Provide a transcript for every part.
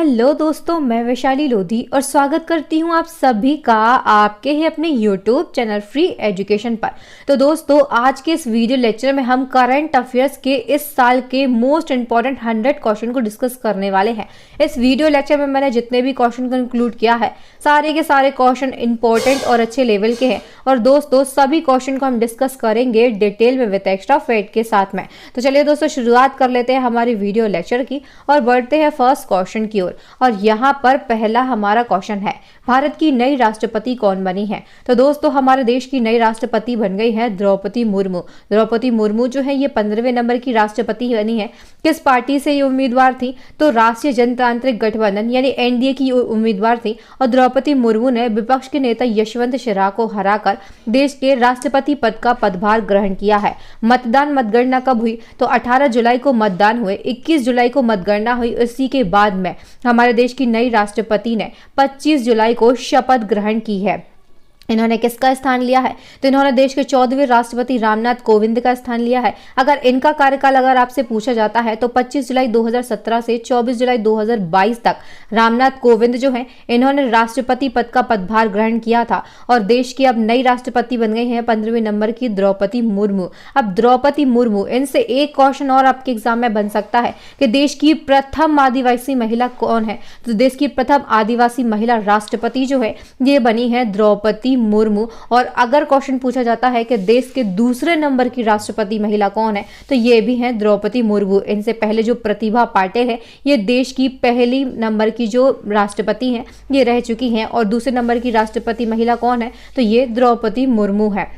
Hello दोस्तों, मैं वैशाली लोधी और स्वागत करती हूं आप सभी का आपके ही अपने यूट्यूब चैनल फ्री एजुकेशन पर। तो दोस्तों, आज के इस वीडियो लेक्चर में हम करंट अफेयर्स के इस साल के मोस्ट इंपॉर्टेंट 100 क्वेश्चन को डिस्कस करने वाले हैं। इस वीडियो लेक्चर में मैंने जितने भी क्वेश्चन को इंक्लूड किया है, सारे के सारे क्वेश्चन इंपॉर्टेंट और अच्छे लेवल के हैं। और दोस्तों, सभी क्वेश्चन को हम डिस्कस करेंगे डिटेल में विद एक्स्ट्रा फैक्ट के साथ में। तो चलिए दोस्तों, शुरुआत कर लेते हैं हमारी वीडियो लेक्चर की और बढ़ते हैं फर्स्ट क्वेश्चन की ओर। और यहाँ पर पहला हमारा क्वेश्चन है, भारत की नई राष्ट्रपति कौन बनी है? तो दोस्तों, हमारे देश की नई राष्ट्रपति बन गई है द्रौपदी मुर्मू। द्रौपदी मुर्मू जो है ये 15वें नंबर की राष्ट्रपति बनी है। किस पार्टी से ये उम्मीदवार थी? तो राष्ट्रीय जनतांत्रिक गठबंधन यानी एनडीए की उम्मीदवार थी। और द्रौपदी मुर्मू ने विपक्ष के नेता यशवंत सिन्हा को हराकर देश के राष्ट्रपति पद का पदभार ग्रहण किया है। मतगणना कब हुई? तो 18 जुलाई को मतदान हुए, 21 जुलाई को मतगणना हुई। इसी के बाद में हमारे देश की नई राष्ट्रपति ने 25 जुलाई को शपथ ग्रहण की है। इन्होंने किसका स्थान लिया है? तो इन्होंने देश के 14वें राष्ट्रपति रामनाथ कोविंद का स्थान लिया है। अगर इनका कार्यकाल अगर आपसे पूछा जाता है तो 25 जुलाई 2017 से 24 जुलाई 2022 तक रामनाथ कोविंद जो है इन्होंने राष्ट्रपति पद का पदभार ग्रहण किया था। और देश की अब नई राष्ट्रपति बन गई है 15वें नंबर की द्रौपदी मुर्मू। अब द्रौपदी मुर्मू, इनसे एक क्वेश्चन और आपके एग्जाम में बन सकता है कि देश की प्रथम आदिवासी महिला कौन है? तो देश की प्रथम आदिवासी महिला राष्ट्रपति जो है ये बनी है द्रौपदी मुर्मू। और अगर क्वेश्चन पूछा जाता है कि देश के दूसरे नंबर की राष्ट्रपति महिला कौन है, तो ये भी है द्रौपदी मुर्मू। इनसे पहले जो प्रतिभा पाटिल है ये देश की पहली नंबर की जो राष्ट्रपति हैं ये रह चुकी हैं। और दूसरे नंबर की राष्ट्रपति महिला कौन है? तो ये द्रौपदी मुर्मू है।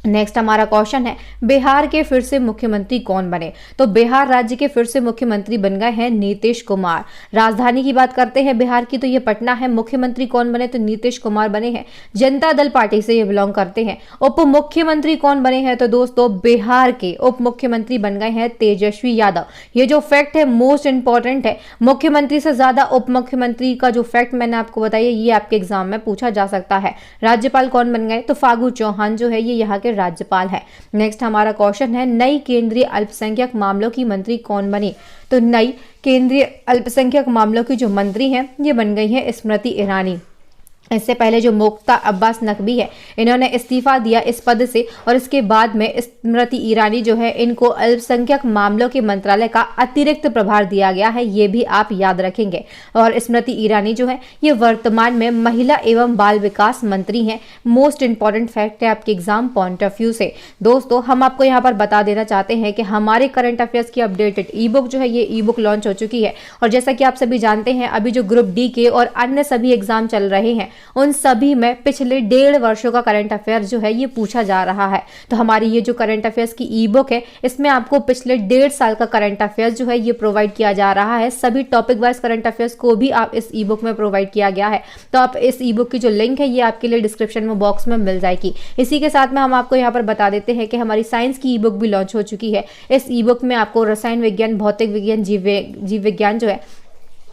नेक्स्ट हमारा क्वेश्चन है, बिहार के फिर से मुख्यमंत्री कौन बने? तो बिहार राज्य के फिर से मुख्यमंत्री बन गए हैं नीतीश कुमार। राजधानी की बात करते हैं बिहार की, तो ये पटना है। मुख्यमंत्री कौन बने? तो नीतीश कुमार बने हैं। जनता दल पार्टी से ये बिलोंग करते हैं। उप मुख्यमंत्री कौन बने हैं? तो दोस्तों, बिहार के उप मुख्यमंत्री बन गए हैं तेजस्वी यादव। ये जो फैक्ट है मोस्ट इंपॉर्टेंट है, मुख्यमंत्री से ज्यादा उप मुख्यमंत्री का जो फैक्ट मैंने आपको बताया ये आपके एग्जाम में पूछा जा सकता है। राज्यपाल कौन बन गए? तो फागू चौहान जो है ये यहाँ के राज्यपाल है। नेक्स्ट हमारा क्वेश्चन है, नई केंद्रीय अल्पसंख्यक मामलों की मंत्री कौन बनी? तो नई केंद्रीय अल्पसंख्यक मामलों की जो मंत्री हैं ये बन गई है स्मृति ईरानी। इससे पहले जो मुख्तार अब्बास नकवी है इन्होंने इस्तीफा दिया इस पद से। और इसके बाद में स्मृति ईरानी जो है इनको अल्पसंख्यक मामलों के मंत्रालय का अतिरिक्त प्रभार दिया गया है, ये भी आप याद रखेंगे। और स्मृति ईरानी जो है ये वर्तमान में महिला एवं बाल विकास मंत्री हैं। मोस्ट इंपॉर्टेंट फैक्ट है आपके एग्जाम पॉइंट ऑफ व्यू से। दोस्तों, हम आपको यहाँ पर बता देना चाहते हैं कि हमारे करंट अफेयर्स की अपडेटेड ई बुक जो है ये ई बुक लॉन्च हो चुकी है। और जैसा कि आप सभी जानते हैं, अभी जो ग्रुप डी के और अन्य सभी एग्जाम चल रहे हैं उन सभी में पिछले 1.5 वर्षों का करंट अफेयर जो है ये पूछा जा रहा है। तो हमारी ये जो करंट अफेयर्स की ई बुक है इसमें आपको पिछले 1.5 साल का करंट अफेयर्स जो है ये प्रोवाइड किया जा रहा है। सभी टॉपिक वाइज करंट अफेयर्स को भी आप इस ई बुक में प्रोवाइड किया गया है। तो आप इस ई बुक की जो लिंक है ये आपके लिए डिस्क्रिप्शन में बॉक्स में मिल जाएगी। इसी के साथ में हम आपको यहाँ पर बता देते हैं कि हमारी साइंस की ई बुक भी लॉन्च हो चुकी है। इस ई बुक में आपको रसायन विज्ञान, भौतिक विज्ञान, जीव विज्ञान जो है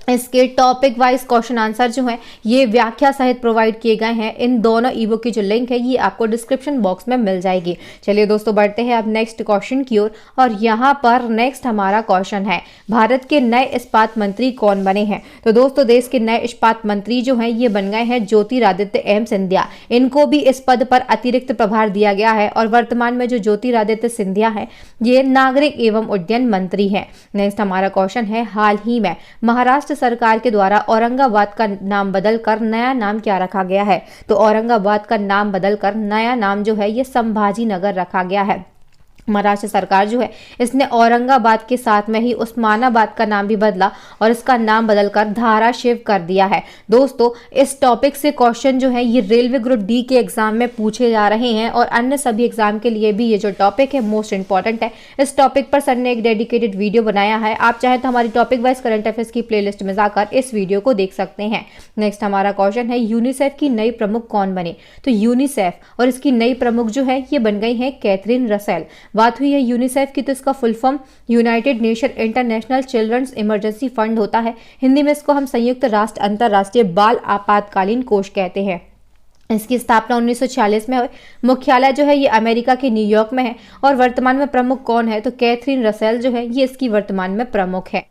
इसके टॉपिक वाइज क्वेश्चन आंसर जो है ये व्याख्या सहित प्रोवाइड किए गए हैं। इन दोनों ई बुक की जो लिंक है ये आपको डिस्क्रिप्शन बॉक्स में मिल जाएगी। चलिए दोस्तों, बढ़ते हैं अब नेक्स्ट क्वेश्चन की ओर। और यहाँ पर नेक्स्ट हमारा क्वेश्चन है, भारत के नए इस्पात मंत्री कौन बने हैं? तो दोस्तों, देश के नए इस्पात मंत्री जो हैं ये बन गए हैं ज्योतिरादित्य एम सिंधिया। इनको भी इस पद पर अतिरिक्त प्रभार दिया गया है। और वर्तमान में जो ज्योतिरादित्य सिंधिया है ये नागरिक एवं उड्डयन मंत्री है। नेक्स्ट हमारा क्वेश्चन है, हाल ही में महाराष्ट्र सरकार के द्वारा औरंगाबाद का नाम बदलकर नया नाम क्या रखा गया है? तो औरंगाबाद का नाम बदलकर नया नाम जो है ये संभाजी नगर रखा गया है। महाराष्ट्र सरकार जो है इसने औरंगाबाद के साथ में ही उस्मानाबाद का नाम भी बदला और इसका नाम बदलकर धाराशिव कर दिया है। दोस्तों, इस टॉपिक से क्वेश्चन जो है ये रेलवे ग्रुप डी के एग्जाम में पूछे जा रहे हैं और अन्य सभी एग्जाम के लिए भी ये जो टॉपिक है मोस्ट इंपॉर्टेंट है। इस टॉपिक पर सर ने एक डेडिकेटेड वीडियो बनाया है। आप चाहें तो हमारी टॉपिक वाइज करंट अफेयर्स की प्लेलिस्ट में जाकर इस वीडियो को देख सकते हैं। नेक्स्ट हमारा क्वेश्चन है, यूनिसेफ की नई प्रमुख कौन बने? तो यूनिसेफ और इसकी नई प्रमुख जो है ये बन गई है कैथरीन रसेल। बात हुई है यूनिसेफ की, तो इसका full form United Nation International Children's Emergency Fund होता है। हिंदी में इसको हम संयुक्त राष्ट्र अंतरराष्ट्रीय बाल आपातकालीन कोष कहते हैं। इसकी स्थापना 1946 में हुई। मुख्यालय जो है ये अमेरिका के न्यूयॉर्क में है। और वर्तमान में प्रमुख कौन है? तो कैथरीन रसेल जो है ये इसकी वर्तमान में प्रमुख है।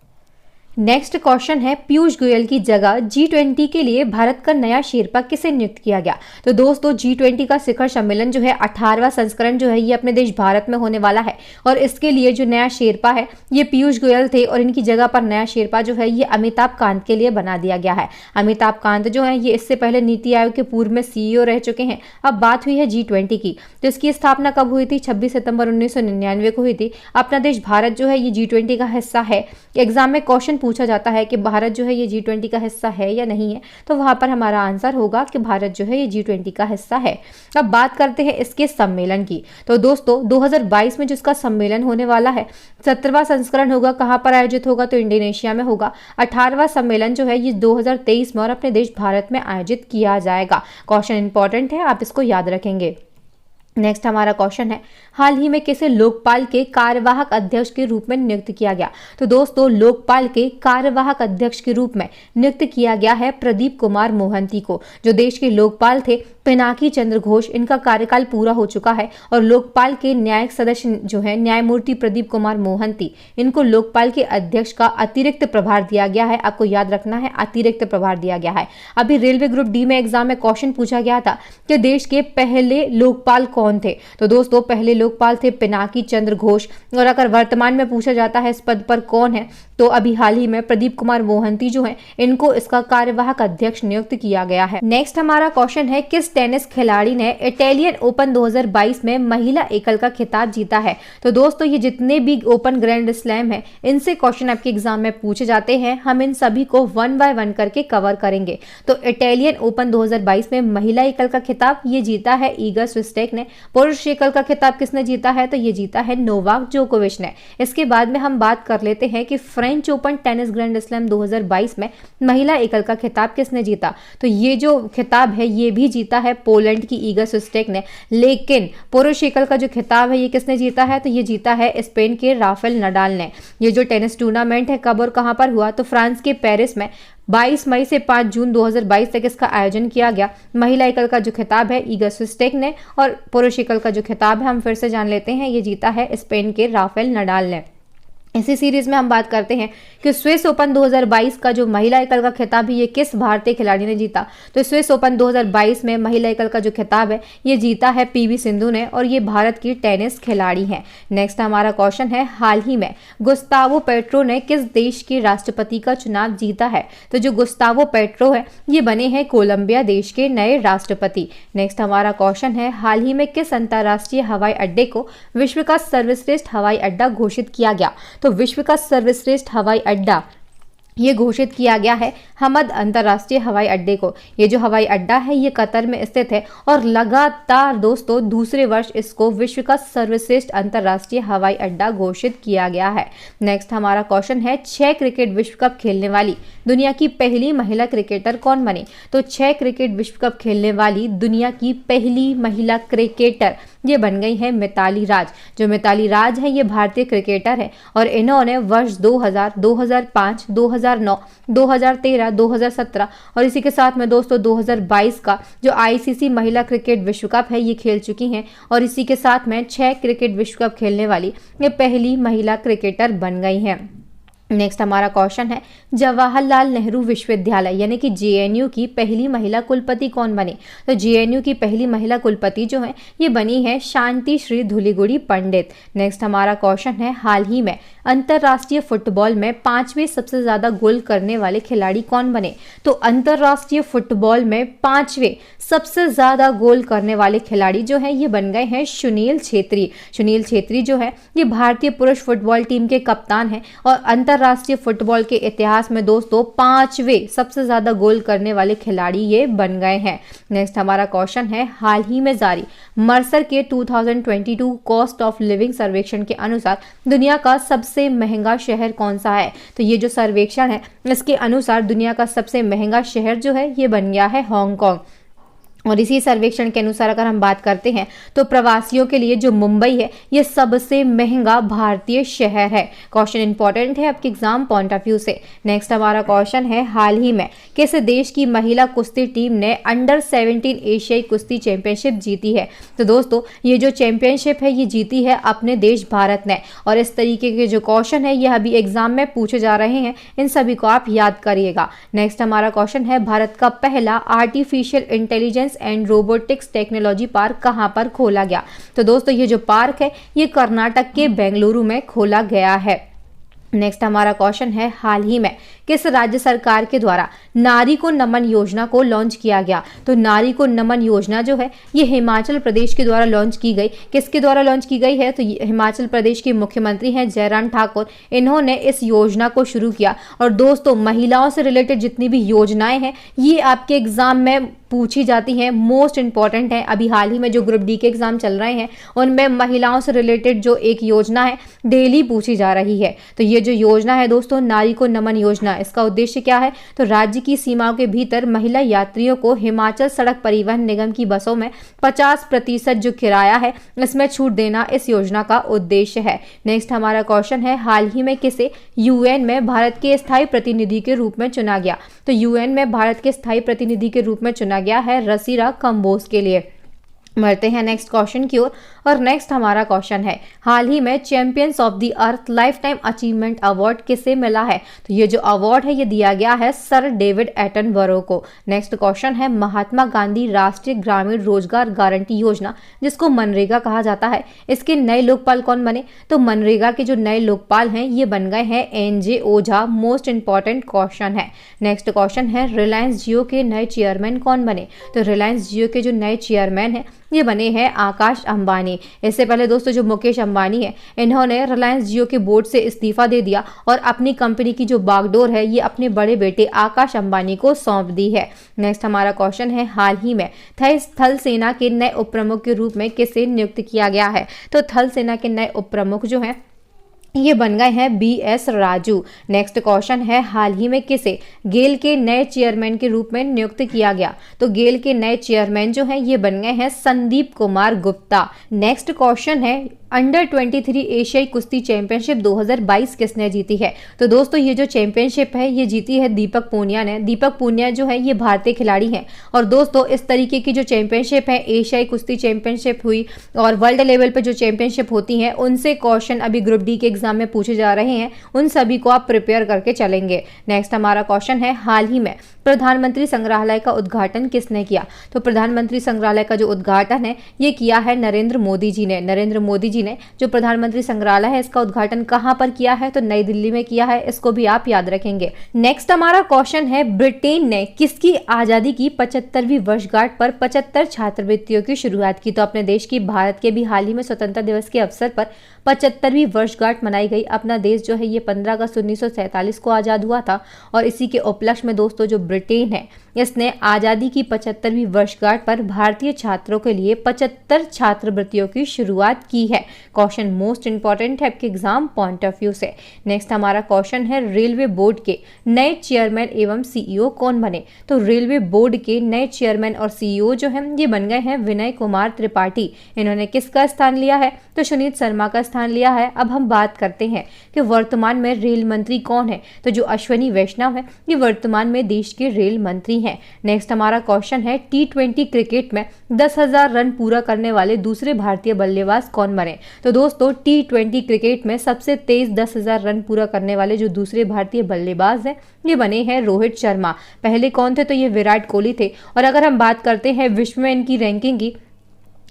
नेक्स्ट क्वेश्चन है, पीयूष गोयल की जगह G20 के लिए भारत का नया शेरपा किसे नियुक्त किया गया? तो दोस्तों G20 का शिखर सम्मेलन जो है 18वां संस्करण जो है ये अपने देश भारत में होने वाला है और इसके लिए जो नया शेरपा है ये पीयूष गोयल थे और इनकी जगह पर नया शेरपा जो है ये अमिताभ कांत के लिए बना दिया गया है। अमिताभ कांत जो है ये इससे पहले नीति आयोग के पूर्व में CEO रह चुके हैं। अब बात हुई है G20 की, तो इसकी स्थापना कब हुई थी? 26 सितंबर 1999 को हुई थी। अपना देश भारत जो है ये G20 का हिस्सा है। एग्जाम में क्वेश्चन पूछा जाता है कि भारत जो है ये G20 का हिस्सा है या नहीं है, तो वहां पर हमारा आंसर होगा कि भारत जो है ये G20 का हिस्सा है। अब बात करते हैं इसके सम्मेलन की। तो दोस्तों 2022 में जो इसका सम्मेलन होने वाला है 17वां संस्करण होगा। कहां पर आयोजित होगा? तो इंडोनेशिया में होगा। 18वां सम्मेलन जो है ये 2023 में और अपने देश भारत में आयोजित किया जाएगा। क्वेश्चन इंपॉर्टेंट है, आप इसको याद रखेंगे। नेक्स्ट हमारा क्वेश्चन है, हाल ही में किसे लोकपाल के कार्यवाहक अध्यक्ष के रूप में नियुक्त किया गया? तो दोस्तों लोकपाल के कार्यवाहक अध्यक्ष के रूप में नियुक्त किया गया है प्रदीप कुमार मोहंती को। जो देश के लोकपाल थे पिनाकी चंद्र घोष, इनका कार्यकाल पूरा हो चुका है और लोकपाल के न्यायिक सदस्य जो है न्यायमूर्ति प्रदीप कुमार मोहंती, इनको लोकपाल के अध्यक्ष का अतिरिक्त प्रभार दिया गया है। आपको याद रखना है, अतिरिक्त प्रभार दिया गया है। अभी रेलवे ग्रुप डी में एग्जाम में क्वेश्चन पूछा गया था कि देश के पहले लोकपाल कौन थे? तो दोस्तों पहले लोकपाल थे पिनाकी चंद्र घोष और अगर वर्तमान में पूछा जाता है इस पद पर कौन है, तो अभी हाल ही में प्रदीप कुमार मोहंती जो है इनको इसका कार्यवाहक अध्यक्ष नियुक्त किया गया है। नेक्स्ट हमारा क्वेश्चन है, किस टेनिस खिलाड़ी ने इटालियन ओपन 2022 में महिला एकल का खिताब जीता है? तो दोस्तों ये जितने भी ओपन ग्रैंड स्लैम है इनसे क्वेश्चन आपके एग्जाम में पूछे जाते हैं। हम इन सभी को 1 बाय 1 करके कवर करेंगे। तो इटालियन ओपन 2022 में महिला एकल का खिताब ये जीता है ईगा स्विस्टेक ने। पुरुष एकल का खिताब किसने जीता है? तो ये जीता है नोवाक जोकोविच ने। इसके बाद में हम बात कर लेते हैं कि French open tennis grand slam 2022 में महिला एकल का खिताब किसने जीता? तो ये जो खिताब है ये भी जीता है पोलैंड की ईगा स्विस्टेक ने। लेकिन पुरुष एकल का जो खिताब है ये किसने जीता है? तो ये जीता है स्पेन के राफेल नडाल ने। ये जो टेनिस टूर्नामेंट है कब और कहां पर हुआ? तो फ्रांस के पेरिस में 22 मई से 5 जून 2022 तक इसका आयोजन किया गया। महिला एकल का जो खिताब है ईगा स्विस्टेक ने और पुरुष एकल का जो खिताब है हम फिर से जान लेते हैं, ये जीता है स्पेन के राफेल नडाल ने। इसी सीरीज में हम बात करते हैं कि स्विस ओपन 2022 का जो महिला एकल का खिताब है ये किस भारतीय खिलाड़ी ने जीता? तो स्विस ओपन 2022 में महिला एकल का जो खिताब है ये जीता है पीवी सिंधु ने और ये भारत की टेनिस खिलाड़ी हैं। नेक्स्ट हमारा क्वेश्चन है, हाल ही में गुस्तावो पेट्रो ने किस देश के राष्ट्रपति का चुनाव जीता है? तो जो गुस्तावो पेट्रो है ये बने हैं कोलंबिया देश के नए राष्ट्रपति। नेक्स्ट हमारा क्वेश्चन है, हाल ही में किस अंतर्राष्ट्रीय हवाई अड्डे को विश्व का सर्वश्रेष्ठ हवाई अड्डा घोषित किया गया? तो विश्व का सर्वश्रेष्ठ हवाई अड्डा ये घोषित किया गया है हमद अंतर्राष्ट्रीय हवाई अड्डे को। ये जो हवाई अड्डा है ये कतर में स्थित है और लगातार दोस्तों दूसरे वर्ष इसको विश्व का सर्वश्रेष्ठ अंतर्राष्ट्रीय हवाई अड्डा घोषित किया गया है। नेक्स्ट हमारा क्वेश्चन है, 6 क्रिकेट विश्व कप खेलने वाली दुनिया की पहली महिला क्रिकेटर कौन बनी? तो 6 क्रिकेट विश्व कप खेलने वाली दुनिया की पहली महिला क्रिकेटर ये बन गई है मिताली राज। जो मिताली राज है ये भारतीय क्रिकेटर है और इन्होंने वर्ष 2000, 2005, 2009, 2013, 2017 और इसी के साथ में दोस्तों 2022 का जो आईसीसी महिला क्रिकेट विश्व कप है ये खेल चुकी हैं और इसी के साथ में 6 क्रिकेट विश्व कप खेलने वाली ये पहली महिला क्रिकेटर बन गई हैं। नेक्स्ट हमारा क्वेश्चन है, जवाहरलाल नेहरू विश्वविद्यालय यानी कि जेएनयू की पहली महिला कुलपति कौन बनी? तो जेएनयू की पहली महिला कुलपति जो है ये बनी है शांति श्री धुलीगुड़ी पंडित। नेक्स्ट हमारा क्वेश्चन है, हाल ही में अंतर्राष्ट्रीय फुटबॉल में 5वें सबसे ज्यादा गोल करने वाले खिलाड़ी कौन बने? तो अंतर्राष्ट्रीय फुटबॉल में 5वें सबसे ज्यादा गोल करने वाले खिलाड़ी जो है ये बन गए हैं सुनील छेत्री। सुनील छेत्री जो है ये भारतीय पुरुष फुटबॉल टीम के कप्तान हैं और अंतर्राष्ट्रीय फुटबॉल के इतिहास में दोस्तों 5वें सबसे ज्यादा गोल करने वाले खिलाड़ी ये बन गए हैं। नेक्स्ट हमारा क्वेश्चन है, हाल ही में जारी मर्सर के 2022 कॉस्ट ऑफ लिविंग सर्वेक्षण के अनुसार दुनिया का सबसे महंगा शहर कौन सा है? तो ये जो सर्वेक्षण है इसके अनुसार दुनिया का सबसे महंगा शहर जो है ये बन गया है हांगकांग। और इसी सर्वेक्षण के अनुसार अगर हम बात करते हैं तो प्रवासियों के लिए जो मुंबई है ये सबसे महंगा भारतीय शहर है। क्वेश्चन इंपॉर्टेंट है आपके एग्जाम पॉइंट ऑफ व्यू से। नेक्स्ट हमारा क्वेश्चन है, हाल ही में किस देश की महिला कुश्ती टीम ने अंडर 17 एशियाई कुश्ती चैंपियनशिप जीती है? तो दोस्तों ये जो चैंपियनशिप है ये जीती है अपने देश भारत ने। और इस तरीके के जो क्वेश्चन है यह अभी एग्जाम में पूछे जा रहे हैं, इन सभी को आप याद करिएगा। नेक्स्ट हमारा क्वेश्चन है, भारत का पहला artificial intelligence and robotics technology park कहां पर खोला गया? तो दोस्तों ये जो पार्क है ये कर्नाटक के बेंगलुरु में खोला गया है। नेक्स्ट हमारा क्वेश्चन है, हाल ही में किस राज्य सरकार के द्वारा नारी को नमन योजना को लॉन्च किया गया? तो नारी को नमन योजना जो है ये हिमाचल प्रदेश के द्वारा लॉन्च की गई। किसके द्वारा लॉन्च की गई है? तो हिमाचल प्रदेश के मुख्यमंत्री हैं जयराम ठाकुर, इन्होंने इस योजना को शुरू किया। और दोस्तों महिलाओं से रिलेटेड जितनी भी योजनाएं हैं ये आपके एग्जाम में पूछी जाती हैं, मोस्ट इंपॉर्टेंट है। अभी हाल ही में जो ग्रुप डी के एग्जाम चल रहे हैं उनमें महिलाओं से रिलेटेड जो एक योजना है डेली पूछी जा रही है। तो ये जो योजना है दोस्तों नारी को नमन योजना, इसका उद्देश्य क्या है? तो राज्य की सीमाओं के भीतर महिला यात्रियों को हिमाचल सड़क परिवहन निगम की बसों में 50% जो किराया है इसमें छूट देना इस योजना का उद्देश्य है। नेक्स्ट हमारा क्वेश्चन है, हाल ही में किसे यूएन में भारत के स्थायी प्रतिनिधि के रूप में चुना गया? तो यूएन में भारत के स्थायी प्रतिनिधि के रूप में चुना गया है रसीला कंबोज के लिए। बढ़ते हैं नेक्स्ट क्वेश्चन की ओर। और नेक्स्ट हमारा क्वेश्चन है, हाल ही में champions of the earth life time achievement award किसे मिला है? तो ये जो अवार्ड है ये दिया गया है सर डेविड एटनबरो को। नेक्स्ट क्वेश्चन है, महात्मा गांधी राष्ट्रीय ग्रामीण रोजगार गारंटी योजना जिसको मनरेगा कहा जाता है, इसके नए लोकपाल कौन बने? तो मनरेगा के जो नए लोकपाल हैं ये बन गए हैं एनजे ओझा। मोस्ट इंपॉर्टेंट क्वेश्चन है। नेक्स्ट क्वेश्चन है, रिलायंस जियो के नए चेयरमैन कौन बने? तो रिलायंस जियो के जो नए चेयरमैन हैं ये बने हैं आकाश अंबानी। इससे पहले दोस्तों जो मुकेश अंबानी है इन्होंने रिलायंस जियो के बोर्ड से इस्तीफा दे दिया और अपनी कंपनी की जो बागडोर है ये अपने बड़े बेटे आकाश अंबानी को सौंप दी है। नेक्स्ट हमारा क्वेश्चन है, हाल ही में थल सेना के नए उप प्रमुख के रूप में किसे नियुक्त किया गया है? तो थल सेना के नए उप प्रमुख जो हैं ये बन गए हैं BS राजू। नेक्स्ट क्वेश्चन है, हाल ही में किसे गेल के नए चेयरमैन के रूप में नियुक्त किया गया? तो गेल के नए चेयरमैन जो हैं ये बन गए हैं संदीप कुमार गुप्ता। नेक्स्ट क्वेश्चन है, अंडर 23 एशियाई कुश्ती चैंपियनशिप 2022 किसने जीती है? तो दोस्तों ये जो चैंपियनशिप है ये जीती है दीपक पूनिया ने। दीपक पूनिया जो है ये भारतीय खिलाड़ी हैं। और दोस्तों इस तरीके की जो चैंपियनशिप है एशियाई कुश्ती चैंपियनशिप हुई और वर्ल्ड लेवल पे जो चैंपियनशिप होती हैं उनसे क्वेश्चन अभी ग्रुप डी के एग्जाम में पूछे जा रहे हैं, उन सभी को आप प्रिपेयर करके चलेंगे। नेक्स्ट हमारा क्वेश्चन है, हाल ही में प्रधानमंत्री संग्रहालय का उद्घाटन किसने किया? तो प्रधानमंत्री संग्रहालय का जो उद्घाटन है ये किया है नरेंद्र मोदी जी ने। नरेंद्र मोदी जी ने जो प्रधानमंत्री संग्रहालय है इसका उद्घाटन कहां पर किया है? तो नई दिल्ली में किया है। इसको भी आप याद रखेंगे। नेक्स्ट हमारा क्वेश्चन है, ब्रिटेन ने किसकी आजादी की 75वीं वर्षगांठ पर 75 छात्रवृत्तियों की शुरुआत की? तो अपने देश की भारत के भी हाल ही में स्वतंत्रता दिवस के अवसर पर 75वीं वर्षगांठ मनाई गई। अपना देश जो है ये 15 अगस्त 1947 को आजाद हुआ था और इसी के उपलक्ष्य में दोस्तों जो ब्रिटेन है इसने आजादी की 75वीं वर्षगांठ पर भारतीय छात्रों के लिए 75 छात्रवृत्तियों की शुरुआत की है। क्वेश्चन मोस्ट इंपॉर्टेंट है आपके एग्जाम पॉइंट ऑफ व्यू से। नेक्स्ट हमारा क्वेश्चन है, रेलवे बोर्ड के नए चेयरमैन एवं सीईओ कौन बने? तो रेलवे बोर्ड के नए चेयरमैन और सीईओ जो है ये बन गए हैं विनय कुमार त्रिपाठी। इन्होंने किसका स्थान लिया है? तो सुनीत शर्मा का स्थान लिया है। अब हम बात करते हैं कि वर्तमान में रेल मंत्री कौन है? तो जो अश्विनी वैष्णव है ये वर्तमान में देश के रेल मंत्री हैं। नेक्स्ट हमारा क्वेश्चन है, T20 क्रिकेट में 10,000 रन पूरा करने वाले दूसरे भारतीय बल्लेबाज कौन बने? तो दोस्तों T20 क्रिकेट में सबसे तेज 10,000 रन पूरा करने वाले जो दूसरे भारतीय बल्लेबाज हैं ये बने हैं रोहित शर्मा। पहले कौन थे? तो ये विराट कोहली थे। और अगर हम बात करते हैं विश्व में इनकी रैंकिंग की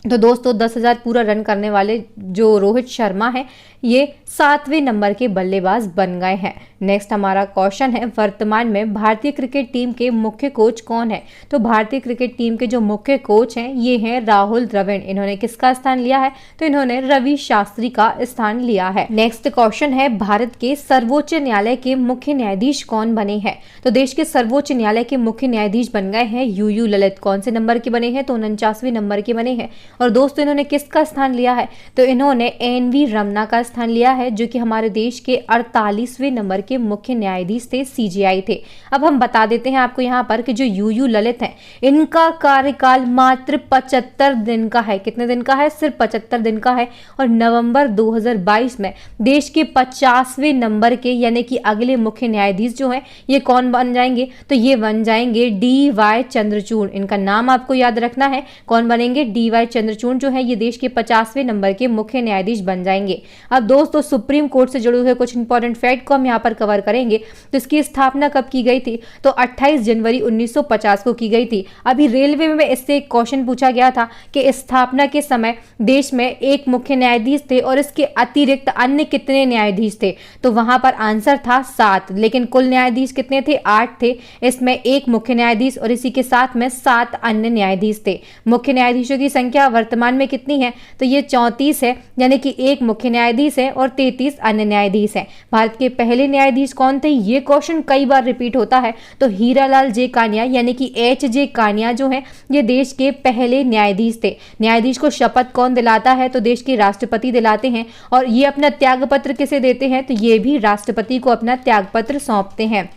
तो दोस्तों 10,000 पूरा रन करने वाले जो रोहित शर्मा है ये 7वें नंबर के बल्लेबाज बन गए हैं। नेक्स्ट हमारा क्वेश्चन है, वर्तमान में भारतीय क्रिकेट टीम के मुख्य कोच कौन है? तो भारतीय क्रिकेट टीम के जो मुख्य कोच हैं ये हैं राहुल द्रविड़। इन्होंने किसका स्थान लिया है? तो इन्होंने रवि शास्त्री का स्थान लिया है। नेक्स्ट क्वेश्चन है, भारत के सर्वोच्च न्यायालय के मुख्य न्यायाधीश कौन बने हैं? तो देश के सर्वोच्च न्यायालय के मुख्य न्यायाधीश बन गए हैं UU ललित। कौन से नंबर के बने हैं? तो 49वें नंबर के बने हैं। और दोस्तों इन्होंने किसका स्थान लिया है, तो इन्होंने एन.वी. रमन्ना का स्थान लिया है, जो कि हमारे देश के 48वें नंबर के मुख्य न्यायाधीश थे, सीजेआई थे। अब हम बता देते हैं आपको यहाँ पर कि जो यूयू ललित हैं, इनका कार्यकाल मात्र 75 दिन का है। कितने दिन का है? सिर्फ 75 दिन का है। और नवंबर 2022 में देश के 50वें नंबर के यानी कि अगले मुख्य न्यायाधीश जो हैं ये कौन बन जाएंगे, तो ये बन जाएंगे डी.वाई. चंद्रचूड़। इनका नाम आपको याद रखना है, कौन बनेंगे? डी.वाई. चंद्रचूड़ जो है ये देश के 50वें नंबर के मुख्य न्यायाधीश बन जाएंगे। अब दोस्तों सुप्रीम कोर्ट से जुड़े हुए कुछ इंपॉर्टेंट फैक्ट को हम यहाँ पर कवर करेंगे। तो इसकी स्थापना कब की गई थी, तो 28 जनवरी 1950 को की गई थी। अभी रेलवे में इससे एक क्वेश्चन पूछा गया था कि स्थापना के समय देश में एक मुख्य न्यायाधीश थे और इसके अतिरिक्त अन्य कितने न्यायाधीश थे, तो वहां पर आंसर था 7, लेकिन कुल न्यायाधीश कितने थे? 8 थे। इसमें एक मुख्य न्यायाधीश और इसी के साथ में 7 अन्य न्यायाधीश थे। मुख्य न्यायाधीशों की संख्या वर्तमान में कितनी है, तो ये 34 है, यानी कि एक मुख्य न्यायाधीश है और 33 अन्य न्यायाधीश हैं। भारत के पहले न्यायाधीश कौन थे, ये क्वेश्चन कई बार रिपीट होता है, तो हीरालाल जे कानिया यानी कि एच.जे. कानिया जो है ये देश के पहले न्यायाधीश थे। न्यायाधीश को शपथ कौन दिलाता है, तो देश के राष्ट्रपति दिलाते हैं। और ये अपना त्यागपत्र किसे देते हैं, तो ये भी राष्ट्रपति को अपना त्यागपत्र सौंपते हैं।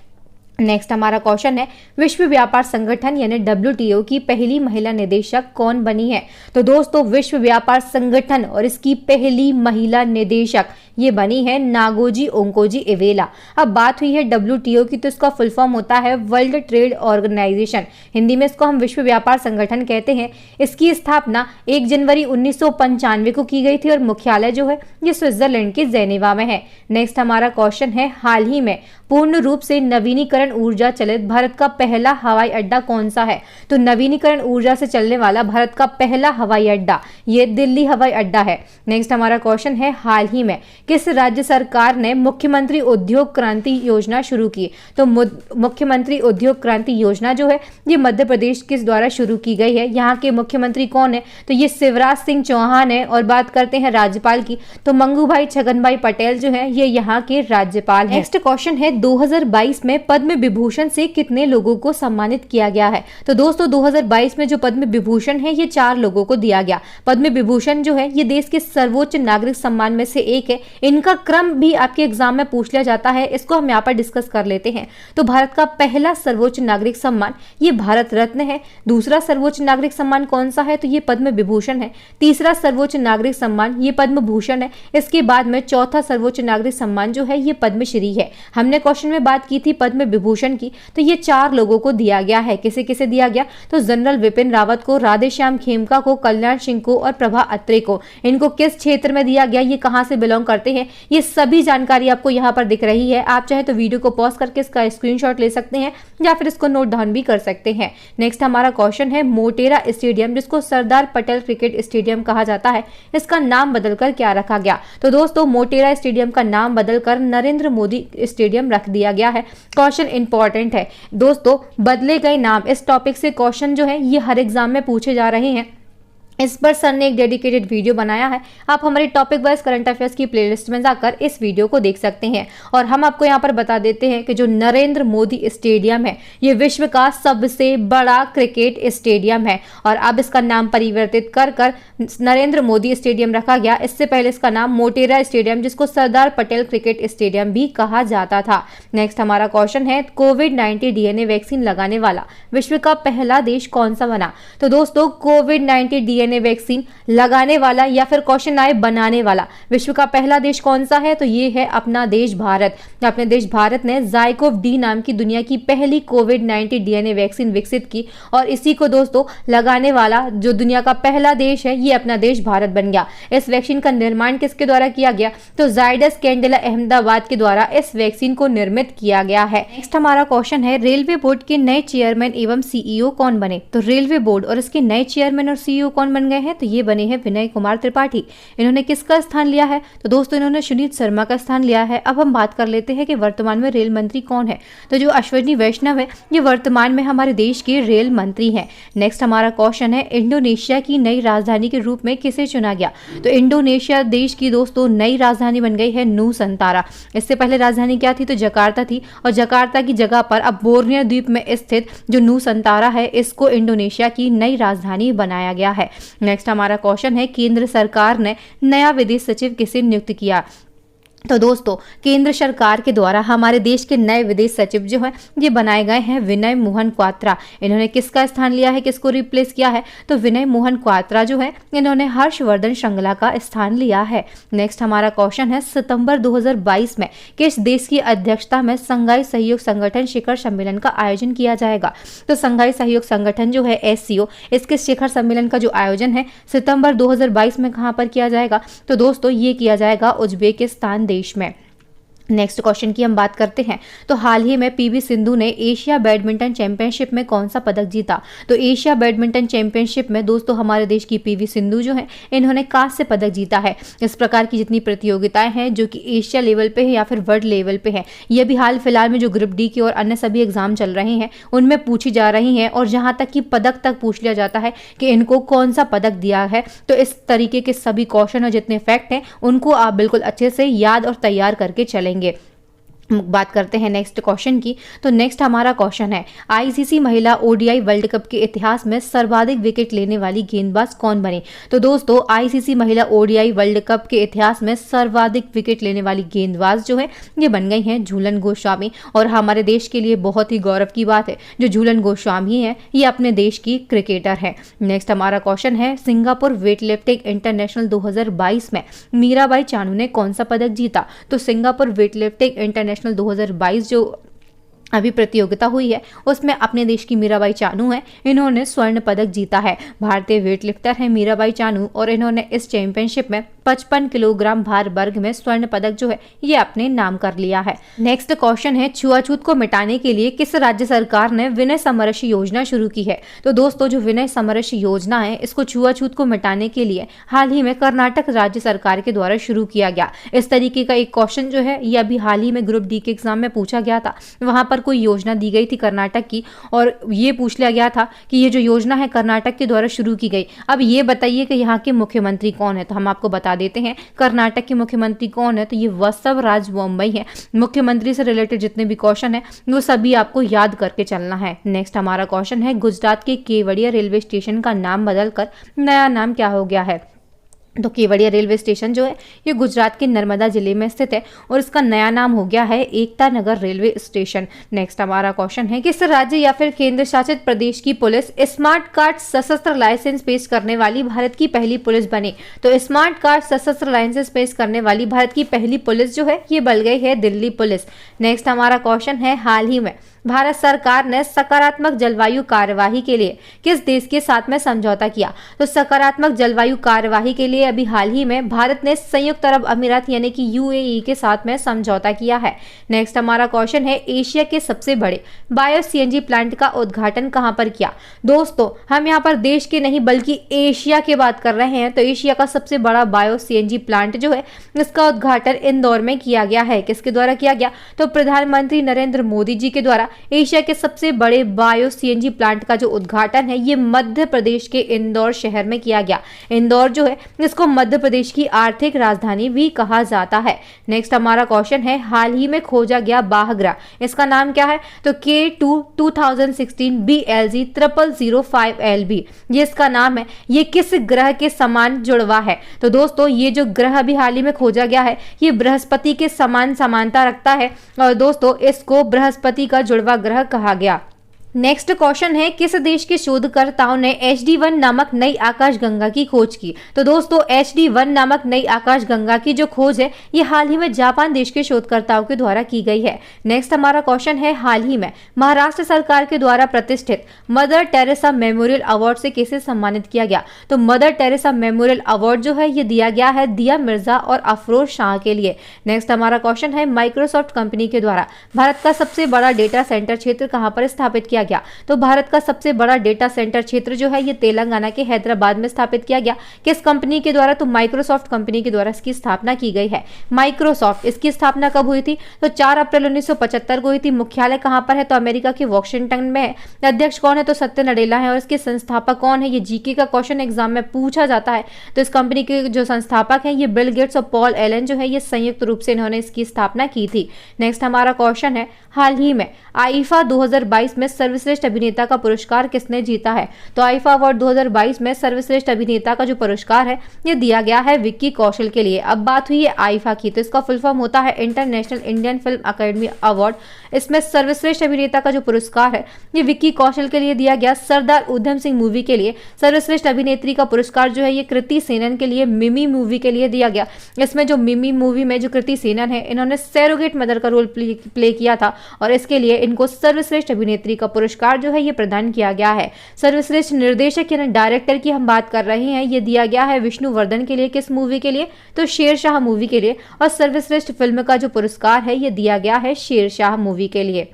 नेक्स्ट हमारा क्वेश्चन है, विश्व व्यापार संगठन यानी WTO की पहली महिला निदेशक कौन बनी है, तो दोस्तों विश्व व्यापार संगठन और इसकी पहली महिला निदेशक ये बनी है नागोजी ओंकोजी इवेला। अब बात हुई है WTO की, तो इसका फुल फॉर्म होता है वर्ल्ड ट्रेड ऑर्गेनाइजेशन, हिंदी में इसको हम विश्व व्यापार संगठन कहते हैं। इसकी स्थापना 1 जनवरी 1995 को की गई थी और मुख्यालय जो है ये स्विट्जरलैंड के जेनेवा में है। नेक्स्ट हमारा क्वेश्चन है, हाल ही में पूर्ण रूप से नवीनीकरण ऊर्जा चलित भारत का पहला हवाई अड्डा कौन सा है, तो नवीनीकरण ऊर्जा से चलने वाला भारत का पहला हवाई अड्डा ये दिल्ली हवाई अड्डा है। नेक्स्ट हमारा क्वेश्चन है, हाल ही में किस राज्य सरकार ने मुख्यमंत्री उद्योग क्रांति योजना शुरू की, तो मुख्यमंत्री उद्योग क्रांति योजना जो है ये मध्य प्रदेश किस द्वारा शुरू की गई है। यहाँ के मुख्यमंत्री कौन है, तो ये शिवराज सिंह चौहान है। और बात करते हैं राज्यपाल की, तो मंगूभाई छगनभाई पटेल जो है ये यहाँ के राज्यपाल हैं। नेक्स्ट क्वेश्चन है, 2022 में पद्म विभूषण से कितने लोगों को सम्मानित किया गया है, तो दोस्तों 2022 में जो पद्म विभूषण है ये 4 लोगों को दिया गया। पद्म विभूषण जो है ये देश के सर्वोच्च नागरिक सम्मान में से एक है। इनका क्रम भी आपके एग्जाम में पूछ लिया जाता है, इसको हम यहाँ पर डिस्कस कर लेते हैं। तो भारत का पहला सर्वोच्च नागरिक सम्मान ये भारत रत्न है। दूसरा सर्वोच्च नागरिक सम्मान कौन सा है, तो ये पद्म विभूषण है। तीसरा सर्वोच्च नागरिक सम्मान ये पद्म भूषण है। इसके बाद में चौथा सर्वोच्च नागरिक सम्मान जो है ये पद्मश्री है। हमने क्वेश्चन में बात की थी पद्म विभूषण की, तो ये 4 लोगों को दिया गया है। किसे किसे दिया गया, तो जनरल विपिन रावत को, राधेश्याम खेमका को, कल्याण सिंह को और प्रभा अत्रे को। इनको किस क्षेत्र में दिया गया, ये कहां से बिलोंग करते हैं, ये सभी जानकारी आपको यहाँ पर दिख रही है। आप चाहे तो वीडियो को पॉज करके इसका स्क्रीनशॉट ले सकते हैं या फिर इसको नोट डाउन भी कर सकते हैं। नेक्स्ट हमारा क्वेश्चन है, मोटेरा स्टेडियम जिसको सरदार पटेल क्रिकेट स्टेडियम कहा जाता है, इसका नाम बदलकर क्या रखा गया, तो दोस्तों मोटेरा स्टेडियम का नाम बदलकर नरेंद्र मोदी स्टेडियम रख दिया गया है। क्वेश्चन इंपॉर्टेंट है दोस्तों, बदले गए नाम, इस टॉपिक से क्वेश्चन जो है ये हर एग्जाम में पूछे जा रहे हैं। इस पर सर ने एक डेडिकेटेड वीडियो बनाया है, आप हमारी टॉपिक वाइज करंट अफेयर्स की प्लेलिस्ट में जाकर इस वीडियो को देख सकते हैं। और हम आपको यहाँ पर बता देते हैं कि जो नरेंद्र मोदी स्टेडियम है ये विश्व का सबसे बड़ा क्रिकेट स्टेडियम है और अब इसका नाम परिवर्तित कर कर नरेंद्र मोदी स्टेडियम रखा गया। इससे पहले इसका नाम मोटेरा स्टेडियम जिसको सरदार पटेल क्रिकेट स्टेडियम भी कहा जाता था। नेक्स्ट हमारा क्वेश्चन है, कोविड-19 DNA वैक्सीन लगाने वाला विश्व का पहला देश कौन सा बना, तो दोस्तों कोविड-19 DNA वैक्सीन लगाने वाला या फिर क्वेश्चन आए बनाने वाला विश्व का पहला देश कौन सा है, तो ये है अपना देश भारत। अपने देश भारत ने ज़ाइकोव-डी नाम की दुनिया की पहली कोविड-19 DNA वैक्सीन विकसित की और इसी को दोस्तों लगाने वाला जो दुनिया का पहला देश है ये अपना देश भारत बन गया। इस वैक्सीन का निर्माण किसके द्वारा किया गया, तो जायडस कैंडिला अहमदाबाद के द्वारा इस वैक्सीन को निर्मित किया गया है। नेक्स्ट हमारा क्वेश्चन है, रेलवे बोर्ड के नए चेयरमैन एवं CEO कौन बने, तो रेलवे बोर्ड और इसके नए चेयरमैन और CEO कौन बन गए हैं, तो ये बने हैं विनय कुमार त्रिपाठी। इन्होंने किसका स्थान लिया है, तो दोस्तों इन्होंने सुनीत शर्मा का स्थान लिया है। अब हम बात कर लेते हैं कि वर्तमान में रेल मंत्री कौन है, तो जो अश्विनी वैष्णव है ये वर्तमान में हमारे देश के रेल मंत्री हैं। नेक्स्ट हमारा क्वेश्चन है, इंडोनेशिया की नई राजधानी के रूप में किसे चुना गया, तो इंडोनेशिया देश की दोस्तों नई राजधानी बन गई है नूसंतारा। इससे पहले राजधानी क्या थी, तो जकार्ता थी और जकार्ता की जगह पर अब बोर्नियो द्वीप में स्थित जो नूसंतारा है इसको इंडोनेशिया की नई राजधानी बनाया गया है। नेक्स्ट हमारा क्वेश्चन है, केंद्र सरकार ने नया विदेश सचिव किसे नियुक्त किया? तो दोस्तों केंद्र सरकार के द्वारा हमारे देश के नए विदेश सचिव जो है ये बनाए गए हैं विनय मोहन क्वात्रा। इन्होंने किसका स्थान लिया है, किसको रिप्लेस किया है? तो विनय मोहन क्वात्रा जो है इन्होंने हर्षवर्धन श्रृंगला का स्थान लिया है। नेक्स्ट हमारा क्वेश्चन है, सितंबर 2022 में किस देश की अध्यक्षता में संघाई सहयोग संगठन शिखर सम्मेलन का आयोजन किया जाएगा? तो संघाई सहयोग संगठन जो है SCO, इसके शिखर सम्मेलन का जो आयोजन है सितंबर 2022 में कहां पर किया जाएगा? तो दोस्तों ये किया जाएगा उज्बेकिस्तान देश में। नेक्स्ट क्वेश्चन की हम बात करते हैं, तो हाल ही में PV सिंधु ने एशिया बैडमिंटन चैंपियनशिप में कौन सा पदक जीता? तो एशिया बैडमिंटन चैंपियनशिप में दोस्तों हमारे देश की PV सिंधु जो है इन्होंने कांस्य पदक जीता है। इस प्रकार की जितनी प्रतियोगिताएं हैं जो कि एशिया लेवल पे है या फिर वर्ल्ड लेवल पे है, ये भी हाल फिलहाल में जो ग्रुप D की और अन्य सभी एग्जाम चल रहे हैं उनमें पूछी जा रही हैं, और जहां तक कि पदक तक पूछ लिया जाता है कि इनको कौन सा पदक दिया है। तो इस तरीके के सभी क्वेश्चन और जितने फैक्ट हैं उनको आप बिल्कुल अच्छे से याद और तैयार करके चलेंगे। बात करते हैं नेक्स्ट क्वेश्चन की, तो नेक्स्ट हमारा क्वेश्चन है, ICC महिला ODI वर्ल्ड कप के इतिहास में सर्वाधिक विकेट लेने वाली गेंदबाज कौन बनी? तो दोस्तों ICC महिला ODI वर्ल्ड कप के इतिहास में सर्वाधिक विकेट लेने वाली गेंदबाज जो है ये बन गई हैं झूलन गोस्वामी। और हमारे देश के लिए बहुत ही गौरव की बात है, जो झूलन गोस्वामी है ये अपने देश की क्रिकेटर है। नेक्स्ट हमारा क्वेश्चन है, सिंगापुर वेटलिफ्टिंग इंटरनेशनल 2022 में मीराबाई चानू ने कौन सा पदक जीता? तो सिंगापुर वेटलिफ्टिंग इंटरनेशनल 2022 जो अभी प्रतियोगिता हुई है उसमें अपने देश की मीराबाई चानू है, इन्होंने स्वर्ण पदक जीता है। भारतीय वेटलिफ्टर है मीराबाई चानू और इन्होंने इस चैंपियनशिप में 55 किलोग्राम भार वर्ग में स्वर्ण पदक जो है ये अपने नाम कर लिया है। नेक्स्ट क्वेश्चन है, छुआछूत को मिटाने के लिए किस राज्य सरकार ने विनय समरस्य योजना शुरू की है? तो दोस्तों जो विनय समरस्य योजना है इसको छुआछूत को मिटाने के लिए हाल ही में कर्नाटक राज्य सरकार के द्वारा शुरू किया गया। इस तरीके का एक क्वेश्चन जो है ये अभी हाल ही में ग्रुप D के एग्जाम में पूछा गया था। वहां पर कोई योजना दी गई थी कर्नाटक की और ये पूछ लिया गया था कि ये जो योजना है कर्नाटक के द्वारा शुरू की गई। अब ये बताइए कि यहाँ के मुख्यमंत्री कौन है? तो हम आपको बता देते हैं कर्नाटक के मुख्यमंत्री कौन है, तो ये वसवराज बोम्मई है। मुख्यमंत्री से रिलेटेड जितने भी क्वेश्चन है वो सभी आपको याद करके चलना है। नेक्स्ट हमारा क्वेश्चन है, गुजरात के केवड़िया रेलवे स्टेशन का नाम बदलकर नया नाम क्या हो गया है? तो केवड़िया रेलवे स्टेशन जो है ये गुजरात के नर्मदा जिले में स्थित है और इसका नया नाम हो गया है Ekta Nagar railway station. Next हमारा क्वेश्चन है, किस राज्य या फिर केंद्र शासित प्रदेश की पुलिस स्मार्ट कार्ड सशस्त्र लाइसेंस पेश करने वाली भारत की पहली पुलिस बनी? तो स्मार्ट कार्ड सशस्त्र लाइसेंस पेश करने वाली भारत की पहली पुलिस जो है ये बन गई है दिल्ली पुलिस। नेक्स्ट हमारा क्वेश्चन है, हाल ही में भारत सरकार ने सकारात्मक जलवायु कार्यवाही के लिए किस देश के साथ में समझौता किया? तो सकारात्मक जलवायु कार्यवाही के लिए अभी हाल ही में भारत ने संयुक्त अरब अमीरात यानी कि UAE के साथ में समझौता किया है। नेक्स्ट हमारा क्वेश्चन है, एशिया के सबसे बड़े बायो CNG प्लांट का उद्घाटन कहां पर किया? दोस्तों हम यहाँ पर देश के नहीं बल्कि एशिया की बात कर रहे हैं। तो एशिया का सबसे बड़ा बायो CNG प्लांट जो है इसका उद्घाटन इंदौर में किया गया है। किसके द्वारा किया गया? तो प्रधानमंत्री नरेंद्र मोदी जी के द्वारा एशिया के सबसे बड़े बायो CNG प्लांट का जो उद्घाटन है ये मध्य प्रदेश के इंदौर शहर में किया गया। इंदौर जो है इसको मध्य प्रदेश की आर्थिक राजधानी भी कहा जाता है। नेक्स्ट हमारा क्वेश्चन है, हाल ही में खोजा गया बाह ग्रह, इसका नाम क्या है? तो K2 2016 BLZ 0005LB ये इसका नाम है। ये किस ग्रह के समान जुड़वा है? तो दोस्तों ये जो ग्रह अभी हाल ही में खोजा गया है ये बृहस्पति के समान समानता रखता है और दोस्तों इसको बृहस्पति का जुड़वा ग्रह कहा गया। नेक्स्ट क्वेश्चन है, किस देश के शोधकर्ताओं ने HD1 नामक नई आकाशगंगा की खोज की? तो दोस्तों HD1 नामक नई आकाशगंगा की जो खोज है ये हाल ही में जापान देश के शोधकर्ताओं के द्वारा की गई है। नेक्स्ट हमारा क्वेश्चन है, हाल ही में महाराष्ट्र सरकार के द्वारा प्रतिष्ठित मदर टेरेसा मेमोरियल अवार्ड से किसे सम्मानित किया गया? तो मदर टेरेसा मेमोरियल अवार्ड जो है ये दिया गया है दिया मिर्जा और अफरोज शाह के लिए। नेक्स्ट हमारा क्वेश्चन है, माइक्रोसॉफ्ट कंपनी के द्वारा भारत का सबसे बड़ा डेटा सेंटर क्षेत्र कहां पर स्थापित किया गया? तो भारत का सबसे बड़ा डेटा सेंटर क्षेत्र जो है ये तेलंगाना के हैदराबाद में स्थापित किया गया। किस कंपनी के द्वारा? तो माइक्रोसॉफ्ट कंपनी के द्वारा इसकी स्थापना की गई है। माइक्रोसॉफ्ट इसकी स्थापना कब हुई थी? तो 4 अप्रैल 1975 को हुई थी। मुख्यालय कहां पर है? तो अमेरिका के वॉशिंगटन में है। अध्यक्ष कौन है? तो सत्य नडेला है। और इसके संस्थापक कौन है? ये जीके का क्वेश्चन एग्जाम में पूछा जाता है। तो इस कंपनी के जो संस्थापक हैं ये बिल गेट्स और पॉल एलन जो है ये संयुक्त रूप से इन्होंने इसकी स्थापना की थी। नेक्स्ट हमारा क्वेश्चन है, हाल ही में आईफा 2022 में सर्वश्रेष्ठ अभिनेता का पुरस्कार किसने जीता है? तो आईफा अवार्ड 2022 में सर्वश्रेष्ठ अभिनेता का जो पुरस्कार है ये दिया गया है विक्की कौशल के लिए। अब बात हुई है आईफा की, तो इसका फुल फॉर्म होता है international Indian film academy award. इसमें सर्वश्रेष्ठ अभिनेता का जो पुरस्कार है ये विक्की कौशल के लिए दिया गया। सरदार उधम सिंह मूवी के लिए सर्वश्रेष्ठ अभिनेत्री का पुरस्कार जो है ये कृति सेनन के लिए मिमी मूवी के लिए दिया गया। इसमें जो मिमी मूवी में जो कृति सेनन है इन्होंने सैरोगेट मदर का रोल प्ले किया था और इसके लिए इनको सर्वश्रेष्ठ अभिनेत्री का पुरस्कार जो है ये प्रदान किया गया है। सर्वश्रेष्ठ निर्देशक यानी डायरेक्टर की हम बात कर रहे हैं, ये दिया गया है विष्णुवर्धन के लिए। किस मूवी के लिए? तो शेरशाह मूवी के लिए। और सर्वश्रेष्ठ फिल्म का जो पुरस्कार है ये दिया गया है शेरशाह मूवी के लिए।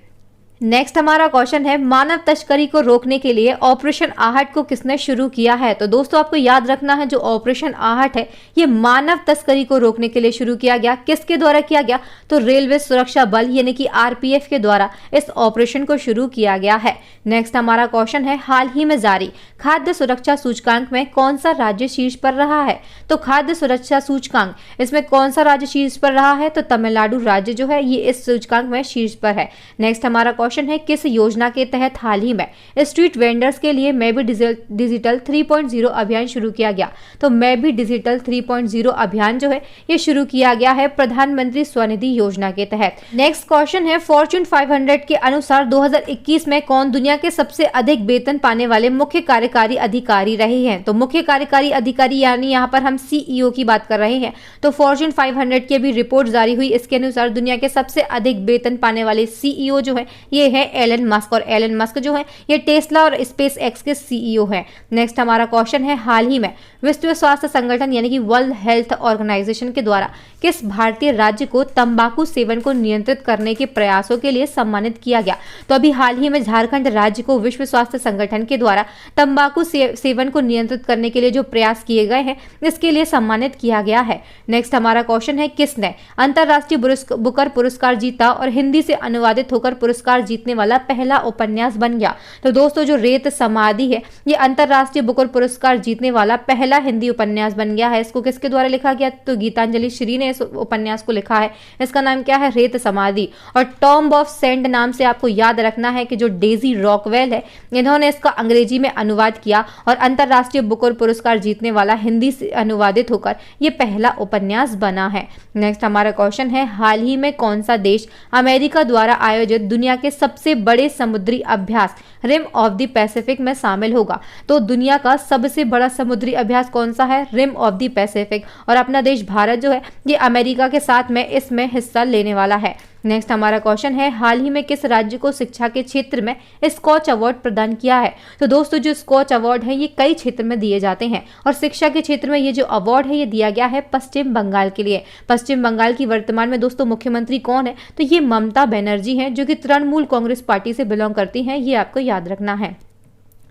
नेक्स्ट हमारा क्वेश्चन है मानव तस्करी को रोकने के लिए ऑपरेशन आहट को किसने शुरू किया है? तो दोस्तों आपको याद रखना है जो ऑपरेशन आहट है ये मानव तस्करी को रोकने के लिए शुरू किया गया। किसके द्वारा किया गया? तो रेलवे सुरक्षा बल यानी कि आरपीएफ के द्वारा इस ऑपरेशन को शुरू किया गया है। नेक्स्ट हमारा क्वेश्चन है हाल ही में जारी खाद्य सुरक्षा सूचकांक में कौन सा राज्य शीर्ष पर रहा है? तो खाद्य सुरक्षा सूचकांक इसमें कौन सा राज्य शीर्ष पर रहा है? तो तमिलनाडु राज्य जो है ये इस सूचकांक में शीर्ष पर है। नेक्स्ट हमारा क्वेश्चन है किस योजना के तहत हाल ही में स्ट्रीट वेंडर्स के लिए मैं भी डिजिटल 3.0 अभियान शुरू किया गया? तो मैं भी डिजिटल 3.0 अभियान जो है ये शुरू किया गया है प्रधानमंत्री स्वनिधि योजना के तहत। नेक्स्ट क्वेश्चन है फॉर्च्यून 500 के अनुसार 2021 में कौन दुनिया के सबसे अधिक वेतन पाने वाले मुख्य कार्यकारी अधिकारी रहे हैं? तो मुख्य कार्यकारी अधिकारी यानी यहाँ पर हम सीईओ की बात कर रहे हैं। तो फॉर्च्यून 500 की अभी रिपोर्ट जारी हुई, इसके अनुसार दुनिया के सबसे अधिक वेतन पाने वाले सीईओ जो है ये है एलन मस्क। और एलन मस्क जो है ये टेस्ला और स्पेस एक्स के सीईओ हैं। नेक्स्ट हमारा क्वेश्चन है हाल ही में विश्व स्वास्थ्य संगठन यानी कि वर्ल्ड हेल्थ ऑर्गेनाइजेशन के द्वारा किस भारतीय राज्य को तंबाकू सेवन को नियंत्रित करने के प्रयासों के लिए सम्मानित किया गया? तो अभी हाल ही में झारखंड राज्य को विश्व स्वास्थ्य संगठन के द्वारा तंबाकू सेवन को नियंत्रित करने के लिए जो प्रयास किए गए हैं इसके लिए सम्मानित किया गया है। नेक्स्ट हमारा क्वेश्चन है किसने अंतरराष्ट्रीय बुकर पुरस्कार जीता और हिंदी से अनुवादित होकर पुरस्कार जीतने वाला पहला उपन्यास बन गया? तो दोस्तों जो रेत समाधि है ये अंतरराष्ट्रीय बुकर पुरस्कार जीतने वाला पहला हिंदी उपन्यास बन गया है। इसको किसके द्वारा लिखा गया? तो गीतांजलि श्री ने इस उपन्यास को लिखा है। इसका नाम क्या है? रेत समाधि। और टॉम्ब ऑफ सेंड नाम से आपको याद रखना है कि जो डेजी रॉकवेल है इन्होंने इसका अंग्रेजी में अनुवाद किया और अंतरराष्ट्रीय बुकर पुरस्कार जीतने वाला हिंदी से अनुवादित होकर ये पहला उपन्यास बना है। नेक्स्ट हमारा क्वेश्चन है हाल ही में कौन सा देश अमेरिका द्वारा आयोजित दुनिया के सबसे बड़े समुद्री अभ्यास रिम ऑफ द पैसिफिक में शामिल होगा? तो दुनिया का सबसे बड़ा समुद्री अभ्यास कौन सा है? Rim of the Pacific. और अपना देश भारत जो है ये अमेरिका के साथ में इसमें हिस्सा लेने वाला है। नेक्स्ट हमारा क्वेश्चन है हाल ही में किस राज्य को शिक्षा के क्षेत्र में स्कॉच अवार्ड प्रदान किया है? तो दोस्तों जो स्कॉच अवार्ड है ये कई क्षेत्र में दिए जाते हैं और शिक्षा के क्षेत्र में ये जो अवार्ड है ये दिया गया है पश्चिम बंगाल के लिए। पश्चिम बंगाल की वर्तमान में दोस्तों मुख्यमंत्री कौन है? तो ये ममता बनर्जी हैं जो कि तृणमूल कांग्रेस पार्टी से बिलोंग करती हैं, ये आपको याद रखना है।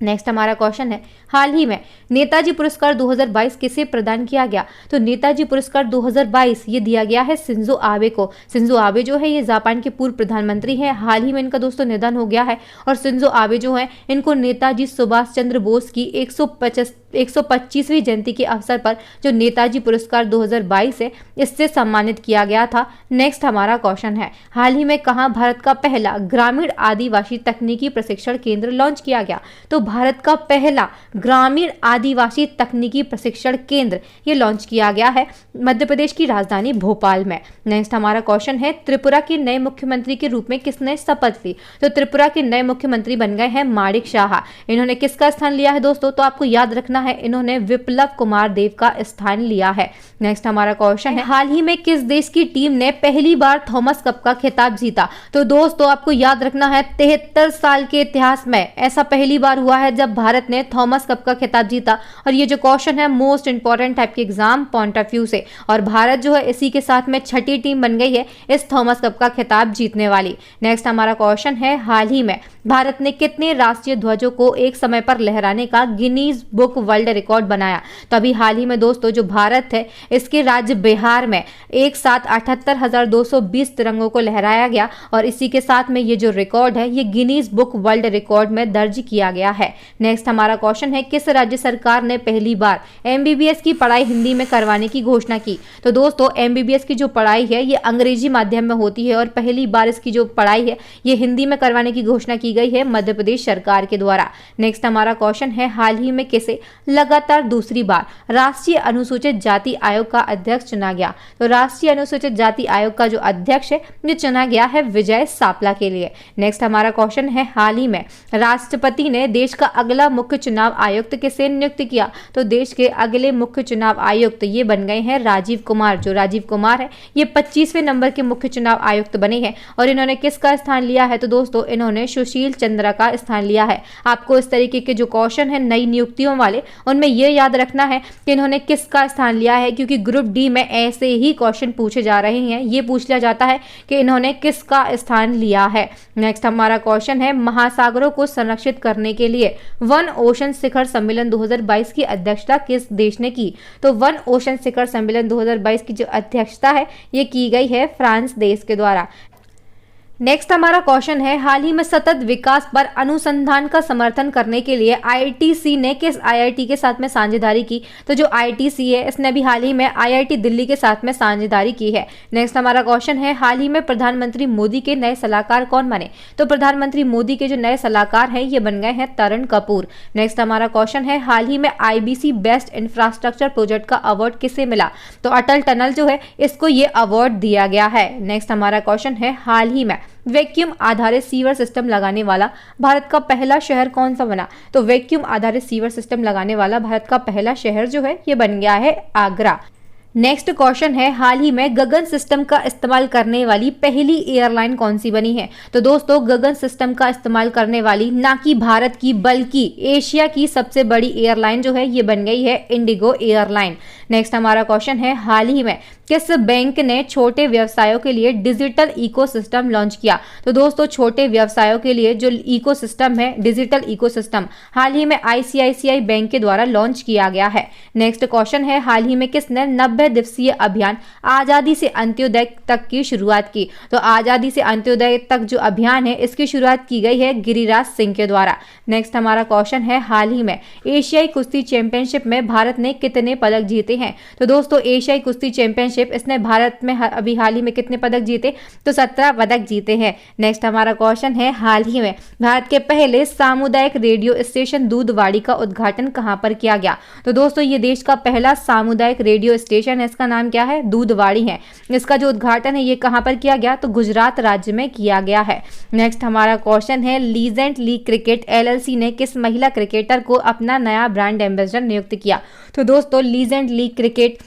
नेक्स्ट हमारा क्वेश्चन है हाल ही में नेताजी पुरस्कार 2022 किसे प्रदान किया गया? तो नेताजी पुरस्कार 2022 ये दिया गया है शिंजो आबे को। शिंजो आबे जो है ये जापान के पूर्व प्रधानमंत्री हैं। हाल ही में इनका दोस्तों निधन हो गया है और शिंजो आबे जो है इनको नेताजी सुभाष चंद्र बोस की 125वीं जयंती के अवसर पर जो नेताजी पुरस्कार 2022 है इससे सम्मानित किया गया था। नेक्स्ट हमारा क्वेश्चन है हाल ही में कहाँ भारत का पहला ग्रामीण आदिवासी तकनीकी प्रशिक्षण केंद्र लॉन्च किया गया? तो भारत का पहला ग्रामीण आदिवासी तकनीकी प्रशिक्षण केंद्र ये लॉन्च किया गया है मध्य प्रदेश की राजधानी भोपाल में। नेक्स्ट हमारा क्वेश्चन है त्रिपुरा के नए मुख्यमंत्री के रूप में किसने शपथ ली? तो त्रिपुरा के नए मुख्यमंत्री बन गए हैं माणिक शाह। इन्होंने किसका स्थान लिया है दोस्तों? तो आपको याद रखना है इन्होंने विप्लव कुमार देव का स्थान लिया है। नेक्स्ट हमारा क्वेश्चन है हाल ही में किस देश की टीम ने पहली बार थॉमस कप का खिताब जीता? तो दोस्तों आपको याद रखना है 73 साल के इतिहास में ऐसा पहली बार हुआ है जब भारत ने थॉमस कप का खिताब जीता। और ये जो क्वेश्चन है मोस्ट इंपॉर्टेंट टाइप के एग्जाम पॉइंट ऑफ व्यू से, और भारत जो है इसी के साथ में छठी टीम बन गई है इस थॉमस कप का खिताब जीतने वाली। नेक्स्ट हमारा क्वेश्चन है हाल ही में भारत ने कितने राष्ट्रीय ध्वजों को एक समय पर लहराने का गिनीज बुक वर्ल्ड रिकॉर्ड बनाया? तो अभी हाल ही में दोस्तों जो भारत है इसके राज्य बिहार में एक साथ 78,220 तिरंगों को लहराया गया और इसी के साथ में ये जो रिकॉर्ड है ये गिनीज बुक वर्ल्ड रिकॉर्ड में दर्ज किया गया है। है। नेक्स्ट हमारा क्वेश्चन है, किस राज्य सरकार ने पहली बार MBBS की पढ़ाई हिंदी में करवाने की घोषणा की? तो दोस्तों MBBS की जो पढ़ाई है ये अंग्रेजी माध्यम में होती है और पहली बार इसकी जो पढ़ाई है ये हिंदी में करवाने की घोषणा की गई है मध्य प्रदेश सरकार के द्वारा। नेक्स्ट हमारा क्वेश्चन है, हाल ही में किसे लगातार दूसरी बार राष्ट्रीय अनुसूचित जाति आयोग का अध्यक्ष चुना गया? तो राष्ट्रीय अनुसूचित जाति आयोग का जो अध्यक्ष है ये चुना गया है विजय सापला के लिए। नेक्स्ट हमारा क्वेश्चन है, हाल ही में राष्ट्रपति ने देश का अगला मुख्य चुनाव आयुक्त किसे नियुक्त किया? तो देश के अगले मुख्य चुनाव आयुक्त ये बन गए हैं राजीव कुमार। जो राजीव कुमार है ये 25वें नंबर के मुख्य चुनाव आयुक्त बने हैं और इन्होंने किसका स्थान लिया है? तो दोस्तों इन्होंने सुशील चंद्रा का स्थान लिया है। आपको इस तरीके के जो क्वेश्चन है नई नियुक्तियों वाले उनमें यह याद रखना है कि इन्होंने किसका स्थान लिया है, क्योंकि ग्रुप डी में ऐसे ही क्वेश्चन पूछे जा रहे हैं। ये पूछ लिया जाता है कि इन्होंने किसका स्थान लिया है। नेक्स्ट हमारा क्वेश्चन है, महासागरों को संरक्षित करने के लिए वन ओशन शिखर सम्मेलन 2022 की अध्यक्षता किस देश ने की? तो वन ओशन शिखर सम्मेलन 2022 की जो अध्यक्षता है ये की गई है फ्रांस देश के द्वारा। नेक्स्ट हमारा क्वेश्चन है, हाल ही में सतत विकास पर अनुसंधान का समर्थन करने के लिए IITC ने किस IIT के साथ में साझेदारी की? तो जो IITC है इसने भी हाल ही में IIT दिल्ली के साथ में साझेदारी की है। नेक्स्ट हमारा क्वेश्चन है, हाल ही में प्रधानमंत्री मोदी के नए सलाहकार कौन बने? तो प्रधानमंत्री मोदी के जो नए सलाहकार हैं ये बन गए हैं तरुण कपूर। नेक्स्ट हमारा क्वेश्चन है, हाल ही में IBC बेस्ट इंफ्रास्ट्रक्चर प्रोजेक्ट का अवार्ड किसे मिला? तो अटल टनल जो है इसको ये अवार्ड दिया गया है। नेक्स्ट हमारा क्वेश्चन है, हाल ही में वैक्यूम आधारित सीवर सिस्टम लगाने वाला भारत का पहला शहर कौन सा बना? तो वैक्यूम आधारित सीवर सिस्टम लगाने वाला भारत का पहला शहर जो है ये बन गया है आगरा। नेक्स्ट क्वेश्चन है, हाल ही में गगन सिस्टम का इस्तेमाल करने वाली पहली एयरलाइन कौन सी बनी है? तो दोस्तों गगन सिस्टम का इस्तेमाल करने वाली ना कि भारत की बल्कि एशिया की सबसे बड़ी एयरलाइन जो है ये बन गई है इंडिगो एयरलाइन। नेक्स्ट हमारा क्वेश्चन है, हाल ही में किस बैंक ने छोटे व्यवसायों के लिए डिजिटल इकोसिस्टम लॉन्च किया? तो दोस्तों छोटे व्यवसायों के लिए जो इकोसिस्टम है डिजिटल इकोसिस्टम हाल ही में ICICI बैंक के द्वारा लॉन्च किया गया है। नेक्स्ट क्वेश्चन है, हाल ही में किसने 90 दिवसीय अभियान आजादी से अंत्योदय तक की शुरुआत की? तो आजादी से अंत्योदय तक जो अभियान है इसकी शुरुआत की गई है गिरिराज सिंह के द्वारा। नेक्स्ट हमारा क्वेश्चन है, हाल ही में एशियाई कुश्ती चैंपियनशिप में भारत ने कितने पदक जीते हैं? तो दोस्तों एशियाई कुश्ती चैंपियनशिप इसने भारत में अभी हाल ही में कितने पदक जीते? तो 17 पदक जीते हैं। नेक्स्ट हमारा क्वेश्चन है, हाल ही में भारत के पहले सामुदायिक रेडियो स्टेशन दूधवाड़ी का उद्घाटन कहां पर किया गया? तो दोस्तों ये देश का पहला सामुदायिक रेडियो स्टेशन है, इसका नाम क्या है? दूधवाड़ी है। इसका जो उद्घाटन है ये कहां पर किया गया? तो गुजरात राज्य में किया गया है। नेक्स्ट हमारा क्वेश्चन है, लीजेंड लीग क्रिकेट LLC ने किस महिला क्रिकेटर को अपना नया ब्रांड एम्बेसडर नियुक्त किया? तो दोस्तों लीजेंड लीग क्रिकेट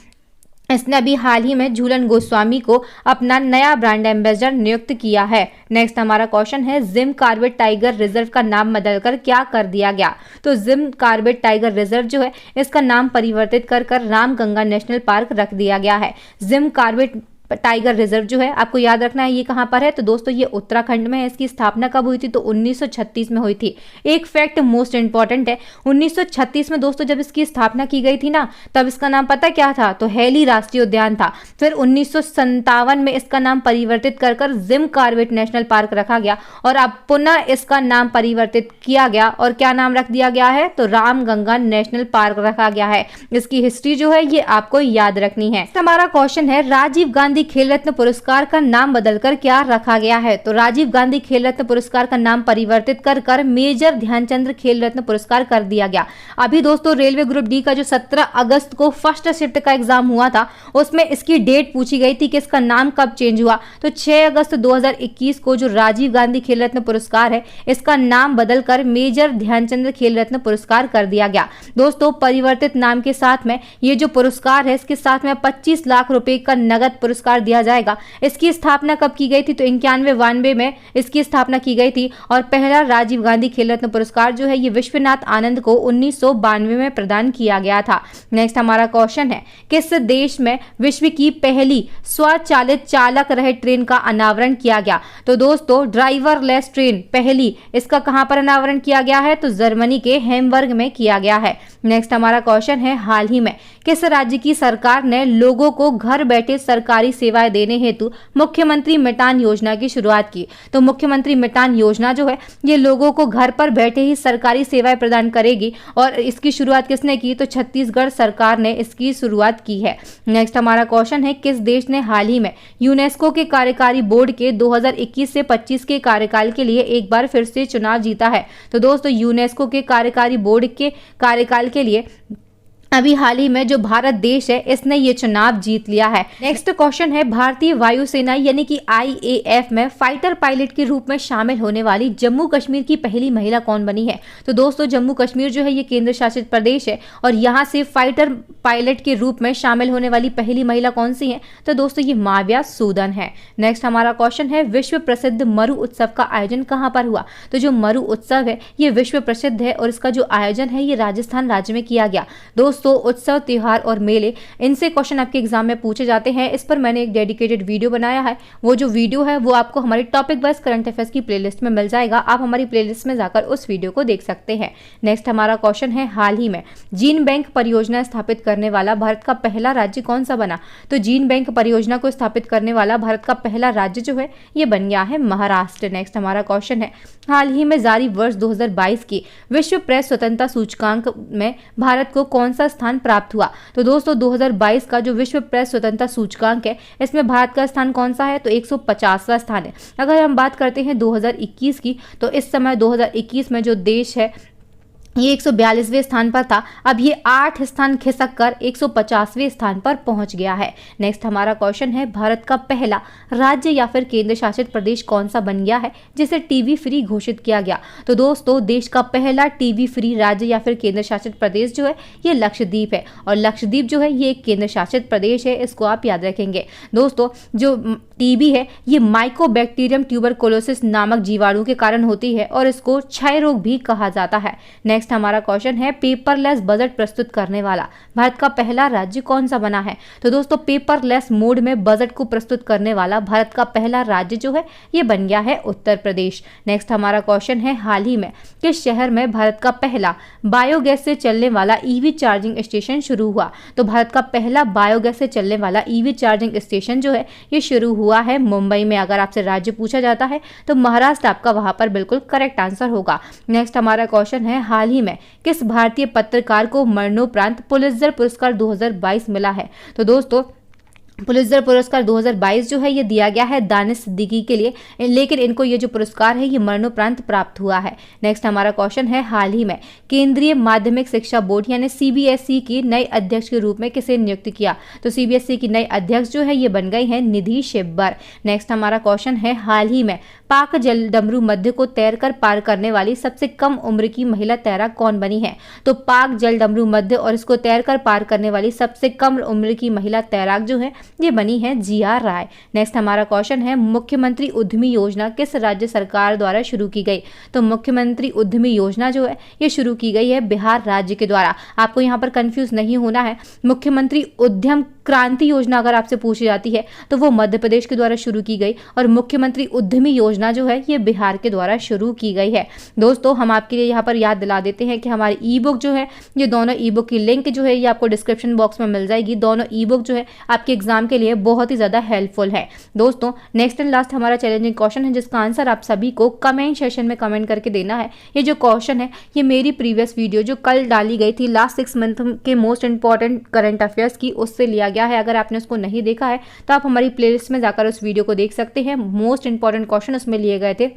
इसने अभी हाल ही में झूलन गोस्वामी को अपना नया ब्रांड एम्बेसडर नियुक्त किया है। नेक्स्ट हमारा क्वेश्चन है, जिम कॉर्बेट टाइगर रिजर्व का नाम बदलकर क्या कर दिया गया? तो जिम कॉर्बेट टाइगर रिजर्व जो है इसका नाम परिवर्तित कर रामगंगा नेशनल पार्क रख दिया गया है। जिम कॉर्बेट टाइगर रिजर्व जो है आपको याद रखना है ये कहां पर है? तो दोस्तों ये उत्तराखंड में है। इसकी स्थापना कब हुई थी? तो 1936 में हुई थथी। एक फैक्ट मोस्ट इंपॉर्टेंट है, 1936 में दोस्तों जब इसकी स्थापना की गई थी ना तब इसका नाम पता क्या था? तो हैली राष्ट्रीय उद्यान था। फिर 1957 में इसका नाम परिवर्तित कर जिम कॉर्बेट नेशनल पार्क रखा गया और अब पुनः इसका नाम परिवर्तित किया गया और क्या नाम रख दिया गया है? तो रामगंगा नेशनल पार्क रखा गया है। इसकी हिस्ट्री जो है ये आपको याद रखनी है। हमारा क्वेश्चन है, राजीव गांधी खेल रत्न पुरस्कार का नाम बदलकर क्या रखा गया है? तो राजीव गांधी खेल रत्न पुरस्कार का नाम परिवर्तित कर मेजर ध्यानचंद्र खेल रत्न पुरस्कार कर दिया गया। अभी दोस्तों रेलवे ग्रुप डी का जो 17 अगस्त को फर्स्ट शिफ्ट का एग्जाम हुआ था उसमें इसकी डेट पूछी गई थी कि इसका नाम कब चेंज हुआ। तो 6 अगस्त 2021 को जो राजीव गांधी खेल रत्न पुरस्कार है इसका नाम बदलकर मेजर ध्यानचंद्र खेल रत्न पुरस्कार कर दिया गया। दोस्तों परिवर्तित नाम के साथ में ये जो पुरस्कार है इसके साथ में 25 लाख रुपए का नगद पुरस्कार दिया जाएगा। इसकी स्थापना कब की गई थी? तो 91-92 में इसकी स्थापना की गई थी और पहला राजीव गांधी खेल रत्न पुरस्कार जो है ये विश्वनाथ आनंद को 1992 में प्रदान किया गया था। नेक्स्ट हमारा क्वेश्चन है, किस देश में विश्व की पहली स्वचालित चालक रहित ट्रेन का अनावरण किया गया? तो दोस्तों ड्राइवरलेस ट्रेन पहली इसका कहां पर अनावरण किया गया है? तो जर्मनी के हैम्बर्ग में किया गया है। नेक्स्ट हमारा क्वेश्चन है, हाल ही में किस राज्य की सरकार ने लोगों को घर बैठे सरकारी सेवाएं देने हेतु मुख्यमंत्री मितान योजना की शुरुआत की? तो मुख्यमंत्री मितान योजना जो है ये लोगों को घर पर बैठे ही सरकारी सेवाएं प्रदान करेगी और इसकी शुरुआत किसने की? तो छत्तीसगढ़ सरकार ने इसकी शुरुआत की है। नेक्स्ट हमारा क्वेश्चन है, किस देश ने हाल ही में यूनेस्को के कार्यकारी बोर्ड के 2021 से 25 के कार्यकाल के लिए एक बार फिर से चुनाव जीता है? तो दोस्तों यूनेस्को के कार्यकारी बोर्ड के कार्यकाल के लिए अभी हाल ही में जो भारत देश है इसने ये चुनाव जीत लिया है। नेक्स्ट क्वेश्चन है, भारतीय वायुसेना यानी कि IAF में फाइटर पायलट के रूप में शामिल होने वाली जम्मू कश्मीर की पहली महिला कौन बनी है? तो दोस्तों जम्मू कश्मीर जो है ये केंद्र शासित प्रदेश है और यहाँ से फाइटर पायलट के रूप में शामिल होने वाली पहली महिला कौन सी है? तो दोस्तों ये माव्या सूदन है। नेक्स्ट हमारा क्वेश्चन है, विश्व प्रसिद्ध मरु उत्सव का आयोजन कहाँ पर हुआ? तो जो मरु उत्सव है ये विश्व प्रसिद्ध है और इसका जो आयोजन है ये राजस्थान राज्य में किया गया। दोस्तों उत्सव, त्योहार और मेले, इनसे क्वेश्चन आपके एग्जाम में पूछे जाते हैं। इस पर मैंने एक डेडिकेटेड वीडियो बनाया है। वो जो वीडियो है वो आपको हमारी टॉपिक वाइज करंट अफेयर्स की प्लेलिस्ट में मिल जाएगा। आप हमारी प्लेलिस्ट में जाकर उस वीडियो को देख सकते हैं। नेक्स्ट हमारा क्वेश्चन है, हाल ही में जीन बैंक परियोजना स्थापित करने वाला भारत का पहला राज्य कौन सा बना? तो जीन बैंक परियोजना को स्थापित करने वाला भारत का पहला राज्य जो है ये बन गया है महाराष्ट्र। नेक्स्ट हमारा क्वेश्चन है, हाल ही में जारी वर्ष 2022 की विश्व प्रेस स्वतंत्रता सूचकांक में भारत को कौन सा स्थान प्राप्त हुआ? तो दोस्तों 2022 का जो विश्व प्रेस स्वतंत्रता सूचकांक है इसमें भारत का स्थान कौन सा है? तो 150वां स्थान है। अगर हम बात करते हैं 2021 की, तो इस समय 2021 में जो देश है ये 142वें स्थान पर था। अब ये 8 स्थान खिसक कर 150वें स्थान पर पहुंच गया है। नेक्स्ट हमारा क्वेश्चन है, भारत का पहला राज्य या फिर केंद्र शासित प्रदेश कौन सा बन गया है जिसे टीबी फ्री घोषित किया गया? तो दोस्तों देश का पहला टीबी फ्री राज्य या फिर केंद्र शासित प्रदेश जो है ये लक्षद्वीप है और लक्षद्वीप जो है ये एक केंद्र शासित प्रदेश है, इसको आप याद रखेंगे। दोस्तों जो टीबी है ये माइकोबैक्टीरियम ट्यूबरकुलोसिस नामक जीवाणु के कारण होती है और इसको क्षय रोग भी कहा जाता है। नेक्स्ट हमारा क्वेश्चन है, पेपरलेस बजट प्रस्तुत करने वाला भारत का पहला राज्य कौन सा बना है? तो दोस्तों पेपरलेस मोड में बजट को प्रस्तुत करने वाला भारत का पहला राज्य जो है ये बन गया है उत्तर प्रदेश। नेक्स्ट हमारा क्वेश्चन है, हाल ही में किस शहर में भारत का पहला बायोगैस से चलने वाला ईवी चार्जिंग स्टेशन शुरू हुआ? तो भारत का पहला बायोगैस से चलने वाला ईवी चार्जिंग स्टेशन जो है ये शुरू हुआ है मुंबई में। अगर आपसे राज्य पूछा जाता है तो महाराष्ट्र आपका वहां पर बिल्कुल करेक्ट आंसर होगा। नेक्स्ट हमारा क्वेश्चन है, हाल ही में किस भारतीय पत्रकार को मरणोपरांत पुलित्जर पुरस्कार 2022 मिला है? तो दोस्तों पुलित्जर पुरस्कार 2022 जो है ये दिया गया है दानिश सिद्दीकी के लिए, लेकिन इनको ये जो पुरस्कार है ये मरणोपरांत प्राप्त हुआ है। नेक्स्ट हमारा क्वेश्चन है, हाल ही में केंद्रीय माध्यमिक शिक्षा बोर्ड यानी CBSE की नई अध्यक्ष के रूप में किसे नियुक्त किया? तो CBSE की नई अध्यक्ष जो है ये बन गई है निधि शिब्बर। नेक्स्ट हमारा क्वेश्चन है, हाल ही में पाक जलडमरू मध्य को तैरकर पार करने वाली सबसे कम उम्र की महिला तैराक कौन बनी है? तो पाक जलडमरू मध्य और इसको तैरकर पार करने वाली सबसे कम उम्र की महिला तैराक जो है ये बनी है जिया राय। नेक्स्ट हमारा क्वेश्चन है, मुख्यमंत्री उद्यमी योजना किस राज्य सरकार द्वारा शुरू की गई? तो मुख्यमंत्री उद्यमी योजना जो है ये शुरू की गई है बिहार राज्य के द्वारा। आपको यहाँ पर कंफ्यूज नहीं होना है। मुख्यमंत्री उद्यम क्रांति योजना अगर आपसे पूछी जाती है तो वो मध्य प्रदेश के द्वारा शुरू की गई और मुख्यमंत्री उद्यमी योजना जो है ये बिहार के द्वारा शुरू की गई है। दोस्तों हम आपके लिए यहाँ पर याद दिला देते हैं कि हमारी ई बुक जो है ये दोनों ई बुक की लिंक जो है ये आपको डिस्क्रिप्शन बॉक्स में मिल जाएगी। दोनों ई बुक जो है आपके एग्जाम के लिए बहुत ही ज्यादा हेल्पफुल है। दोस्तों नेक्स्ट एंड लास्ट हमारा चैलेंजिंग क्वेश्चन है जिसका आंसर आप सभी को कमेंट सेशन में कमेंट करके देना है। ये जो क्वेश्चन है ये मेरी प्रीवियस वीडियो जो कल डाली गई थी लास्ट 6 मंथ के मोस्ट इंपॉर्टेंट करंट अफेयर्स की उससे लिया गया है। अगर आपने उसको नहीं देखा है तो आप हमारी प्लेलिस्ट में जाकर उस वीडियो को देख सकते हैं। मोस्ट इंपॉर्टेंट क्वेश्चन उसमें लिए गए थे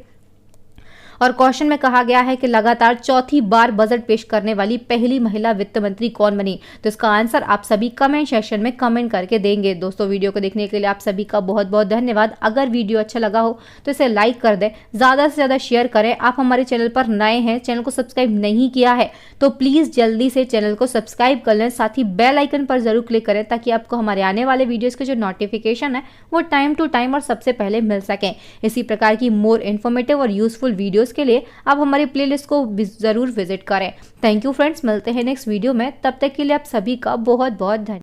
और क्वेश्चन में कहा गया है कि लगातार चौथी बार बजट पेश करने वाली पहली महिला वित्त मंत्री कौन बनी? तो इसका आंसर आप सभी कमेंट सेक्शन में कमेंट करके देंगे। दोस्तों वीडियो को देखने के लिए आप सभी का बहुत बहुत धन्यवाद। अगर वीडियो अच्छा लगा हो तो इसे लाइक कर दें, ज़्यादा से ज़्यादा शेयर करें। आप हमारे चैनल पर नए हैं, चैनल को सब्सक्राइब नहीं किया है तो प्लीज़ जल्दी से चैनल को सब्सक्राइब कर लें। साथ ही बेल आइकन पर जरूर क्लिक करें ताकि आपको हमारे आने वाले वीडियोज़ के जो नोटिफिकेशन है वो टाइम टू टाइम और सबसे पहले मिल सकें। इसी प्रकार की मोर इन्फॉर्मेटिव और यूजफुल वीडियोज़ के लिए आप हमारी प्लेलिस्ट को जरूर विजिट करें। थैंक यू फ्रेंड्स, मिलते हैं नेक्स्ट वीडियो में। तब तक के लिए आप सभी का बहुत बहुत धन्यवाद।